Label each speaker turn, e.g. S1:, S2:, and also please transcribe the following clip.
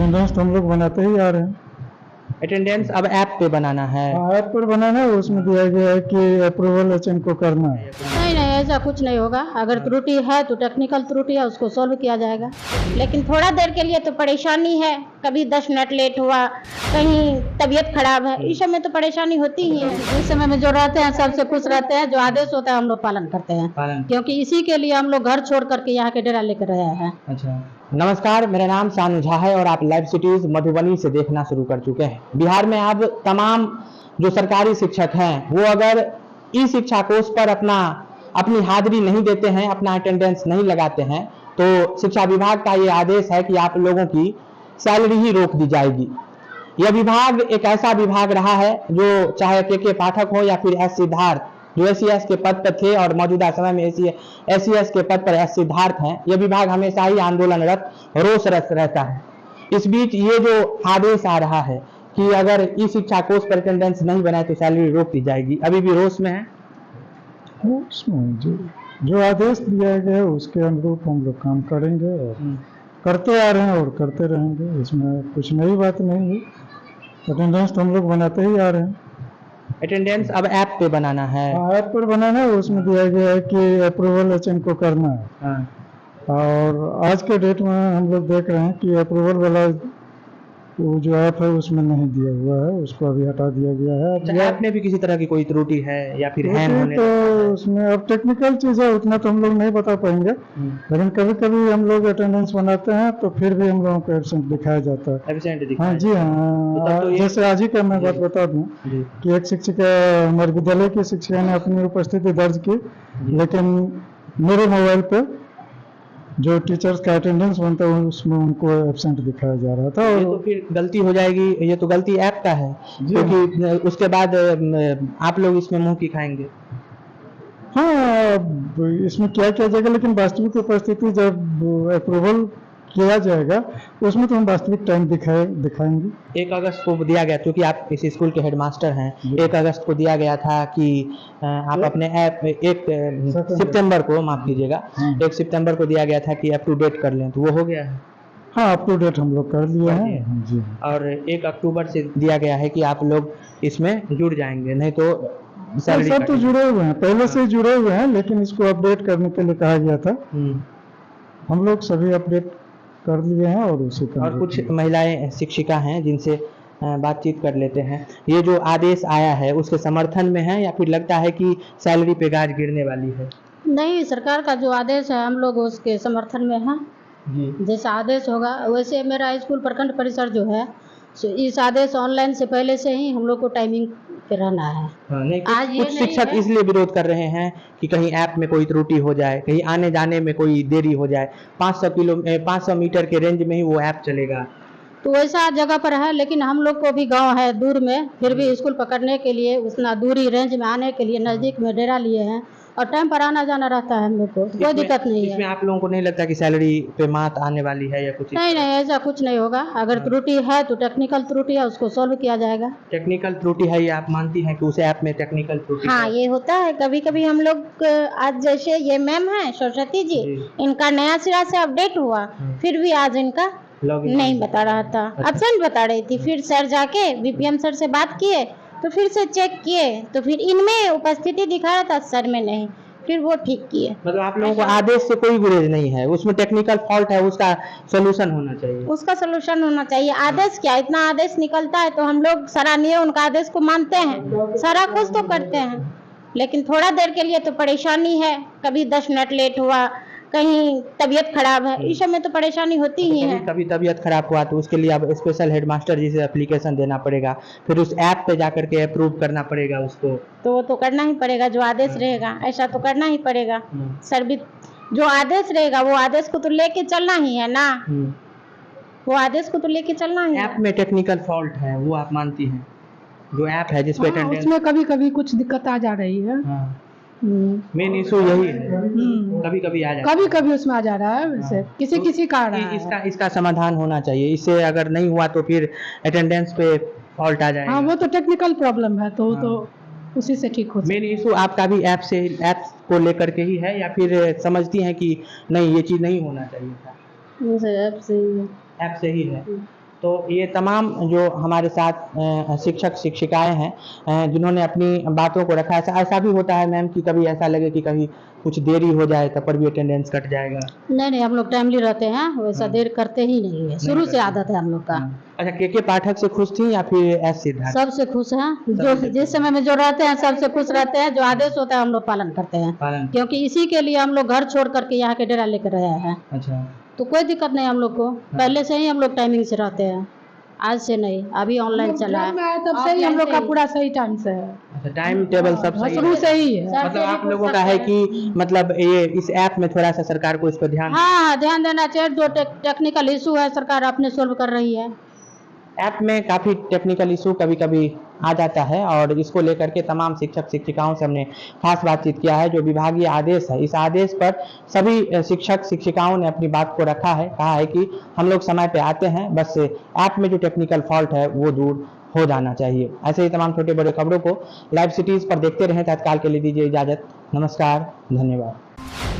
S1: Attendance तो हम लोग बनाते ही आ रहे हैं।
S2: अटेंडेंस अब ऐप पे बनाना है।
S1: ऐप पर बनाना है, उसमें दिया गया है कि अप्रूवल एचएम को करना है।
S3: नहीं नहीं, ऐसा कुछ नहीं होगा। अगर त्रुटि है तो टेक्निकल त्रुटि है, उसको सॉल्व किया जाएगा। लेकिन थोड़ा देर के लिए तो परेशानी है, कभी 10 मिनट लेट हुआ, कहीं तबीयत खराब है, इस समय तो परेशानी होती ही है। इस समय में जो रहते हैं सबसे खुश रहते हैं, जो आदेश होता है हम लोग पालन करते हैं, क्योंकि इसी के लिए हम लोग घर छोड़ करके यहाँ के डेरा लेकर रहे हैं।
S2: अच्छा, नमस्कार, मेरा नाम शानु झा है और आप लाइव सिटीज मधुबनी से देखना शुरू कर चुके हैं। बिहार में अब तमाम जो सरकारी शिक्षक हैं वो अगर ई शिक्षा कोष पर अपनी हाजिरी नहीं देते हैं, अपना अटेंडेंस नहीं लगाते हैं, तो शिक्षा विभाग का ये आदेश है कि आप लोगों की सैलरी ही रोक दी जाएगी। यह विभाग एक ऐसा विभाग रहा है जो चाहे के पाठक हो या फिर एस सिद्धार्थ, जो एसीएस के पद पर थे और मौजूदा समय में एसीएस के पद पर एस सिद्धार्थ हैं, यह विभाग हमेशा ही आंदोलनरत रोषरत रहता है। इस बीच ये जो आदेश आ रहा है कि अगर ई शिक्षा कोष पर अटेंडेंस नहीं बनाए तो सैलरी रोक दी जाएगी, अभी भी रोष में है।
S1: उसमें जो आदेश दिया गया है उसके अनुरूप हम लोग काम करेंगे और करते आ रहे हैं और करते रहेंगे। इसमें कुछ नई बात नहीं है। अटेंडेंस तो हम लोग बनाते ही आ रहे हैं।
S2: अटेंडेंस अब ऐप पे बनाना है।
S1: ऐप पर बनाना है, उसमें दिया गया है कि अप्रूवल एचएम को करना है। और आज के डेट में हम लोग देख रहे हैं कि अप्रूवल वाला वो जो ऐप है उसमें नहीं दिया हुआ है, उसको अभी हटा दिया गया है।
S2: ऐप में भी किसी तरह की कोई त्रुटि है या फिर हैंग होने
S1: तो उसमें अब टेक्निकल चीज़ है, उतना तो हम लोग नहीं बता पाएंगे। लेकिन कभी कभी हम लोग अटेंडेंस बनाते हैं तो फिर भी हम लोगों को एब्सेंट दिखाया जाता है। हाँ जी हाँ,
S2: तो
S1: जैसे आज ही का मैं बात बता दूं कि एक शिक्षिका, हमारे विद्यालय की शिक्षिका ने अपनी उपस्थिति दर्ज की, लेकिन मेरे मोबाइल पे जो टीचर्स का अटेंडेंस बनता है उसमें उनको एब्सेंट दिखाया जा रहा था।
S2: ये तो फिर गलती हो जाएगी, ये तो गलती ऐप का है, क्योंकि उसके बाद आप लोग इसमें मुंह की खाएंगे।
S1: हाँ, इसमें क्या किया जाएगा, लेकिन वास्तविक उपस्थिति जब अप्रूवल किया जाएगा उसमें तो हम वास्तविक टाइम दिखाएंगे।
S2: 1 अगस्त को दिया गया, क्योंकि आप इस स्कूल के हेडमास्टर हैं, 1 अगस्त को दिया गया था कि आप अपने ऐप 1 सितंबर को, माफ कीजिएगा, 1 सितंबर को दिया गया था कि अप टू डेट कर लें, तो वो हो गया है।
S1: हाँ, अप टू डेट हम लोग कर लिए हैं जी।
S2: और 1 अक्टूबर से दिया गया है कि आप लोग इसमें जुड़ जाएंगे, नहीं तो
S1: सब तो जुड़े हुए हैं, पहले से जुड़े हुए हैं, लेकिन इसको अपडेट करने के लिए कहा गया था। हम लोग सभी अपडेट कर लिए हैं और उसी का।
S2: और कुछ महिलाएं शिक्षिका हैं जिनसे बातचीत कर लेते हैं। ये जो आदेश आया है उसके समर्थन में है या फिर लगता है कि सैलरी पे गाज गिरने वाली है?
S3: नहीं, सरकार का जो आदेश है हम लोग उसके समर्थन में हैं। जैसा आदेश होगा वैसे मेरा स्कूल प्रखंड परिसर जो है, इस आदेश ऑनलाइन से पहले से ही हम लोग को टाइमिंग पे रहना है।
S2: नहीं, कुछ शिक्षक इसलिए विरोध कर रहे हैं कि कहीं ऐप में कोई त्रुटि हो जाए, कहीं आने जाने में कोई देरी हो जाए, 500 मीटर के रेंज में ही वो ऐप चलेगा।
S3: तो वैसा जगह पर है, लेकिन हम लोग को भी गांव है दूर में, फिर भी स्कूल पकड़ने के लिए उतना दूरी रेंज में आने के लिए नज़दीक में डेरा लिए हैं और टाइम पर आना जाना रहता है हम लोग को, कोई दिक्कत नहीं है।
S2: इसमें आप लोगों को नहीं लगता कि सैलरी पे मात आने वाली है या कुछ?
S3: नहीं नहीं, ऐसा कुछ नहीं होगा। अगर त्रुटि है तो टेक्निकल त्रुटि है, उसको सॉल्व किया जाएगा।
S2: टेक्निकल त्रुटि है, ये आप मानती हैं कि उस ऐप में टेक्निकल त्रुटि?
S3: हाँ, ये होता है कभी कभी। हम लोग आज जैसे ये मैम है सरस्वती जी, इनका नया सिरा से अपडेट हुआ, फिर भी आज इनका नहीं बता रहा था, एब्सेंट बता रही थी। फिर सर जाके बीपीएम सर से बात किए तो फिर से चेक किए तो फिर इनमें उपस्थिति दिखा रहा था, सर में नहीं, फिर वो ठीक किए।
S2: मतलब आप लोगों को आदेश से कोई गुरेज नहीं है, उसमें टेक्निकल फॉल्ट है, उसका सोल्यूशन होना चाहिए।
S3: उसका सोल्यूशन होना चाहिए। आदेश क्या, इतना आदेश निकलता है तो हम लोग सराहनीय उनका आदेश को मानते हैं, सारा कुछ तो करते हैं, लेकिन थोड़ा देर के लिए तो परेशानी है, कभी 10 मिनट लेट हुआ, कहीं तबीयत खराब है, इस समय तो परेशानी होती ही है।
S2: कभी तबीयत खराब हुआ तो उसके लिए अब स्पेशल हेडमास्टर जी से एप्लीकेशन देना पड़ेगा, फिर उस ऐप पे जाकर के अप्रूव करना पड़ेगा उसको,
S3: तो वो तो करना ही पड़ेगा, जो आदेश रहेगा ऐसा तो करना ही पड़ेगा। सर भी जो आदेश रहेगा वो आदेश को तो लेके चलना ही है ना, वो आदेश को तो लेके चलना ही है।
S2: ऐप में टेक्निकल फॉल्ट है, वो आप मानती हैं? जो ऐप है जिसपे अटेंडेंस,
S4: उसमें कभी कभी कुछ दिक्कत आ जा रही है।
S2: मेन इशू यही है, कभी कभी आ जाता है,
S4: कभी कभी उसमें आ जा रहा है, वैसे किसी का आ रहा है।
S2: इसका समाधान होना चाहिए। इससे अगर नहीं हुआ तो फिर अटेंडेंस पे फॉल्ट आ जाएगा।
S4: हाँ, वो तो टेक्निकल प्रॉब्लम है, तो तो उसी से ठीक हो जाए।
S2: मेन इशू आपका भी ऐप को लेकर के ही है या फिर समझती हैं कि नहीं ये चीज़ नहीं होना चाहिए था?
S3: ऐप से ही है।
S2: ऐप से ही है। तो ये तमाम जो हमारे साथ शिक्षक शिक्षिकाएं हैं जिन्होंने अपनी बातों को रखा है। ऐसा भी होता है मैम कि कभी ऐसा लगे कि कभी कुछ देरी हो जाए तब पर भी अटेंडेंस कट जाएगा?
S3: नहीं, हम लोग टाइमली रहते हैं, वैसा देर करते ही नहीं है, शुरू से आदत है हम लोग का।
S2: अच्छा, के पाठक से खुश थी या फिर एस सिद्धार्थ?
S3: सबसे खुश हैं, जो जिस समय में जो रहते हैं सबसे खुश रहते हैं। जो आदेश होता है हम लोग पालन करते हैं, क्योंकि इसी के लिए हम लोग घर छोड़ करके यहाँ के डेरा लेकर रहे हैं।
S2: अच्छा,
S3: तो कोई दिक्कत नहीं हम लोग को, पहले से ही हम लोग टाइमिंग से रहते हैं, आज से नहीं, अभी ऑनलाइन चला है।
S4: तब से ही हम लोग का पूरा सही टाइम से है,
S2: अच्छा, टाइम टेबल सब सही
S4: शुरू से ही है।
S2: मतलब आप लोगों का है कि मतलब ये इस ऐप में थोड़ा सा सरकार को इस पर ध्यान
S3: हाँ, ध्यान देना चाहिए। जो टेक्निकल इशू है सरकार अपने सोल्व कर रही है।
S2: ऐप में काफ़ी टेक्निकल इशू कभी कभी आ जाता है और इसको लेकर के तमाम शिक्षक शिक्षिकाओं से हमने खास बातचीत किया है। जो विभागीय आदेश है, इस आदेश पर सभी शिक्षक शिक्षिकाओं ने अपनी बात को रखा है, कहा है कि हम लोग समय पे आते हैं, बस ऐप में जो टेक्निकल फॉल्ट है वो दूर हो जाना चाहिए। ऐसे ही तमाम छोटे बड़े खबरों को लाइव सिटीज़ पर देखते रहें। तत्काल के लिए दीजिए इजाज़त। नमस्कार, धन्यवाद।